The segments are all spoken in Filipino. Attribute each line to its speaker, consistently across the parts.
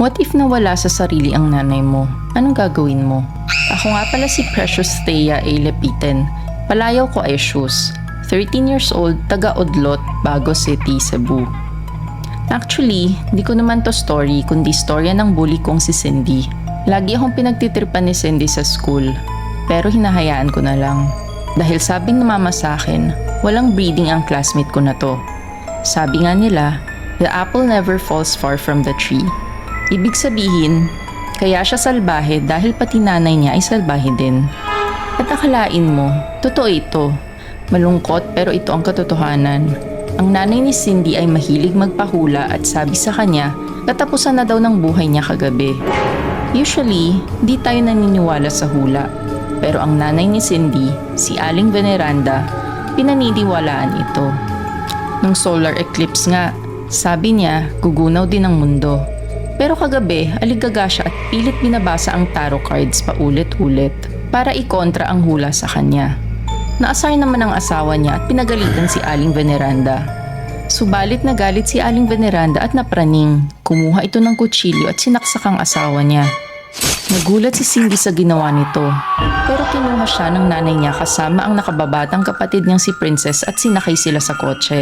Speaker 1: What if nawala sa sarili ang nanay mo? Anong gagawin mo? Ako nga pala si Precious Thea A. Lepiten. Palayaw ko ay shoes. 13 years old, taga-Odlot, Bago City, Cebu. Actually, di ko naman to story kundi storya ng bully kong si Cindy. Lagi akong pinagtitripan ni Cindy sa school, pero hinahayaan ko na lang. Dahil sabing ng mama sa akin, walang breeding ang classmate ko na to. Sabi nga nila, the apple never falls far from the tree. Ibig sabihin, kaya siya salbahe dahil pati nanay niya ay salbahe din. At akalain mo, totoo ito. Malungkot pero ito ang katotohanan. Ang nanay ni Cindy ay mahilig magpahula at sabi sa kanya, katapusan na daw ng buhay niya kagabi. Usually, di tayo naniniwala sa hula. Pero ang nanay ni Cindy, si Aling Veneranda, pinaniniwalaan ito. Nung solar eclipse nga, sabi niya, gugunaw din ang mundo. Pero kagabi, aligaga siya at pilit binabasa ang tarot cards paulit-ulit para ikontra ang hula sa kanya. Naasar naman ang asawa niya at pinagalitan si Aling Veneranda. Subalit nagalit si Aling Veneranda at napraning. Kumuha ito ng kutsilyo at sinaksak ang asawa niya. Nagulat si Cindy sa ginawa nito, pero kinuha siya ng nanay niya kasama ang nakababatang kapatid niyang si Princess at sinakay sila sa kotse.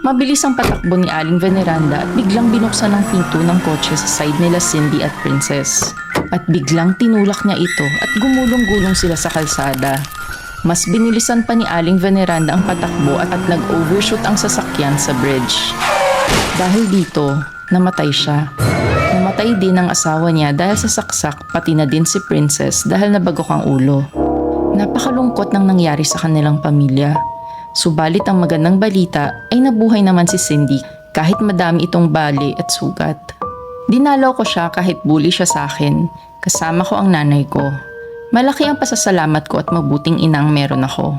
Speaker 1: Mabilis ang patakbo ni Aling Veneranda at biglang binuksan ang pinto ng kotse sa side nila Cindy at Princess. At biglang tinulak niya ito at gumulong-gulong sila sa kalsada. Mas binilisan pa ni Aling Veneranda ang patakbo at nag-overshoot ang sasakyan sa bridge. Dahil dito, namatay siya. Namatay din ang asawa niya dahil sa saksak, pati na din si Princess dahil nabagok ang ulo. Napakalungkot ng nangyari sa kanilang pamilya. Subalit ang magandang balita ay nabuhay naman si Cindy kahit madami itong bali at sugat. Dinalaw ko siya kahit bully siya sa akin. Kasama ko ang nanay ko. Malaki ang pasasalamat ko at mabuting inang meron ako.